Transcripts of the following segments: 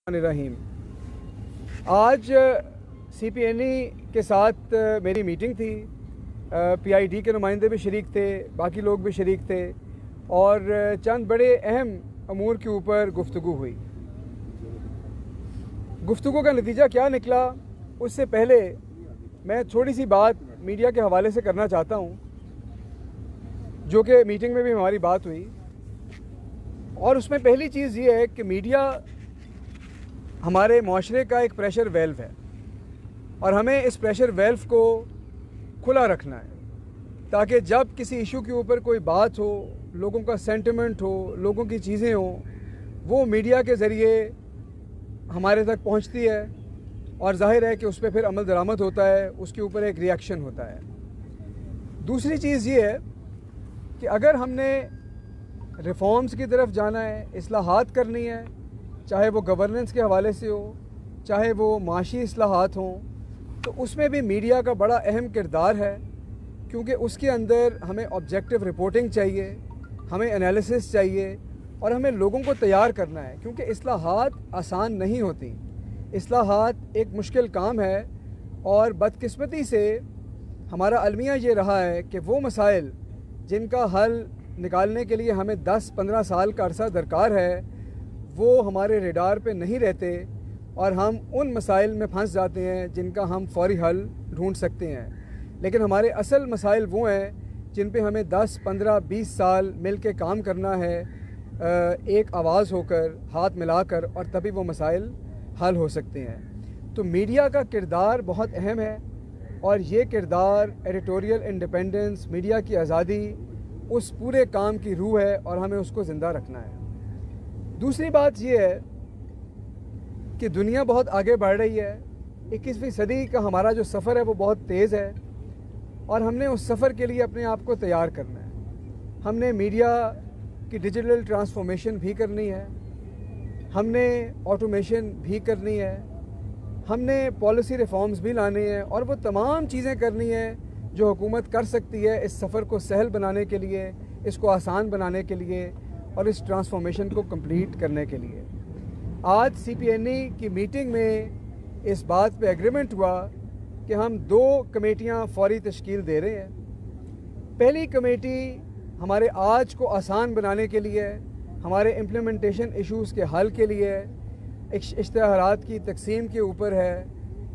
रहीम। आज CPNE के साथ मेरी मीटिंग थी। PID के नुमाइंदे भी शरीक थे, बाकी लोग भी शरीक थे और चंद बड़े अहम अमूर के ऊपर गुफ्तगू हुई। गुफ्तगू का नतीजा क्या निकला, उससे पहले मैं थोड़ी सी बात मीडिया के हवाले से करना चाहता हूँ, जो कि मीटिंग में भी हमारी बात हुई। और उसमें पहली चीज़ ये है कि मीडिया हमारे माशरे का एक प्रेशर वेल्व है और हमें इस प्रेशर वेल्व को खुला रखना है, ताकि जब किसी इशू के ऊपर कोई बात हो, लोगों का सेंटिमेंट हो, लोगों की चीज़ें हो, वो मीडिया के ज़रिए हमारे तक पहुंचती है और ज़ाहिर है कि उस पर फिर अमल दरामद होता है, उसके ऊपर एक रिएक्शन होता है। दूसरी चीज़ ये है कि अगर हमने रिफॉर्म्स की तरफ जाना है, इस्लाहात करनी है, चाहे वो गवर्नेंस के हवाले से हो, चाहे वो माशी इस्लाहात हों, तो उसमें भी मीडिया का बड़ा अहम किरदार है, क्योंकि उसके अंदर हमें ऑब्जेक्टिव रिपोर्टिंग चाहिए, हमें एनालिसिस चाहिए और हमें लोगों को तैयार करना है, क्योंकि इस्लाहात आसान नहीं होती। इस्लाहात एक मुश्किल काम है और बदकिस्मती से हमारा अलमिया ये रहा है कि वो मसाइल जिनका हल निकालने के लिए हमें 10-15 साल का अरसा दरकार है, वो हमारे रेडार पे नहीं रहते और हम उन मसाइल में फंस जाते हैं जिनका हम फौरी हल ढूंढ सकते हैं। लेकिन हमारे असल मसाइल वो हैं जिन पे हमें 10, 15, 20 साल मिल के काम करना है, एक आवाज़ होकर, हाथ मिलाकर, और तभी वो मसाइल हल हो सकते हैं। तो मीडिया का किरदार बहुत अहम है और ये किरदार एडिटोरियल इंडिपेंडेंस, मीडिया की आज़ादी, उस पूरे काम की रूह है और हमें उसको ज़िंदा रखना है। दूसरी बात यह है कि दुनिया बहुत आगे बढ़ रही है। 21वीं सदी का हमारा जो सफ़र है वो बहुत तेज़ है और हमने उस सफ़र के लिए अपने आप को तैयार करना है। हमने मीडिया की डिजिटल ट्रांसफॉर्मेशन भी करनी है, हमने ऑटोमेशन भी करनी है, हमने पॉलिसी रिफॉर्म्स भी लाने हैं और वो तमाम चीज़ें करनी है जो हुकूमत कर सकती है इस सफ़र को सहल बनाने के लिए, इसको आसान बनाने के लिए और इस ट्रांसफॉर्मेशन को कंप्लीट करने के लिए। आज CPNE की मीटिंग में इस बात पे एग्रीमेंट हुआ कि हम 2 कमेटियां फौरी तश्कील दे रहे हैं। पहली कमेटी हमारे आज को आसान बनाने के लिए, हमारे इम्प्लीमेंटेशन इश्यूज़ के हल के लिए, इश्तिहारात की तकसीम के ऊपर है,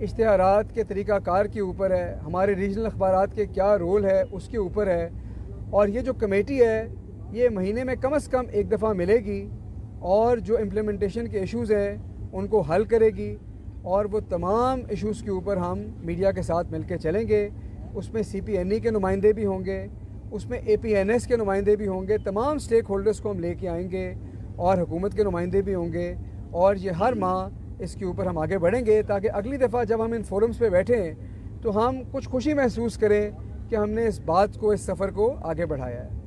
इश्तिहारात के तरीक़ाकार के ऊपर है, हमारे रीजनल अखबारात के क्या रोल है उसके ऊपर है। और ये जो कमेटी है ये महीने में कम से कम एक दफ़ा मिलेगी और जो इम्प्लीमेंटेशन के इश्यूज़ हैं उनको हल करेगी और वो तमाम इश्यूज़ के ऊपर हम मीडिया के साथ मिलकर चलेंगे। उसमें CPNE के नुमाइंदे भी होंगे, उसमें APNS के नुमाइंदे भी होंगे, तमाम स्टेक होल्डर्स को हम लेके आएंगे और हुकूमत के नुमाइंदे भी होंगे और ये हर माह इसके ऊपर हम आगे बढ़ेंगे, ताकि अगली दफ़ा जब हम इन फोरम्स पे बैठें तो हम कुछ खुशी महसूस करें कि हमने इस बात को, इस सफ़र को आगे बढ़ाया है।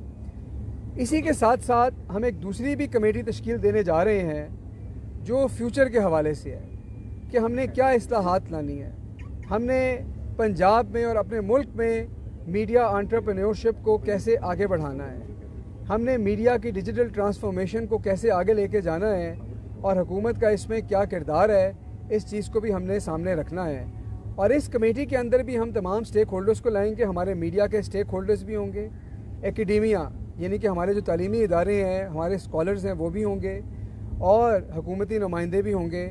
इसी के साथ साथ हम एक दूसरी भी कमेटी तश्कील देने जा रहे हैं जो फ्यूचर के हवाले से है कि हमने क्या इस्लाहात लानी है, हमने पंजाब में और अपने मुल्क में मीडिया एंटरप्रेन्योरशिप को कैसे आगे बढ़ाना है, हमने मीडिया की डिजिटल ट्रांसफॉर्मेशन को कैसे आगे लेके जाना है और हुकूमत का इसमें क्या किरदार है, इस चीज़ को भी हमने सामने रखना है। और इस कमेटी के अंदर भी हम तमाम स्टेक होल्डर्स को लाएंगे। हमारे मीडिया के स्टेक होल्डर्स भी होंगे, एकेडेमिया यानी कि हमारे जो तालीमी इदारे हैं, हमारे स्कॉलर्स हैं, वो भी होंगे और हुकूमती नुमाइंदे भी होंगे।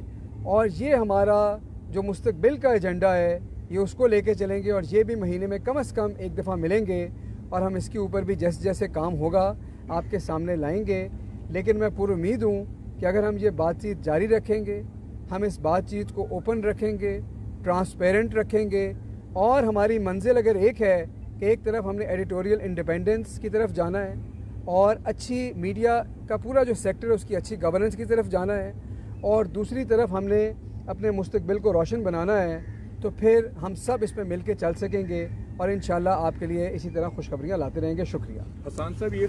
और ये हमारा जो मुस्तकबिल का एजेंडा है ये उसको लेके चलेंगे और ये भी महीने में कम से कम एक दफ़ा मिलेंगे और हम इसके ऊपर भी जैसे जैसे काम होगा आपके सामने लाएंगे। लेकिन मैं पूरी उम्मीद हूँ कि अगर हम ये बातचीत जारी रखेंगे, हम इस बातचीत को ओपन रखेंगे, ट्रांसपेरेंट रखेंगे और हमारी मंजिल अगर एक है कि एक तरफ हमने एडिटोरियल इंडिपेंडेंस की तरफ जाना है और अच्छी मीडिया का पूरा जो सेक्टर है उसकी अच्छी गवर्नेंस की तरफ जाना है और दूसरी तरफ हमने अपने मुस्तकबिल को रोशन बनाना है, तो फिर हम सब इस पर मिल के चल सकेंगे और इंशाल्लाह आपके लिए इसी तरह खुशखबरियाँ लाते रहेंगे। शुक्रिया। हसन साहब, ये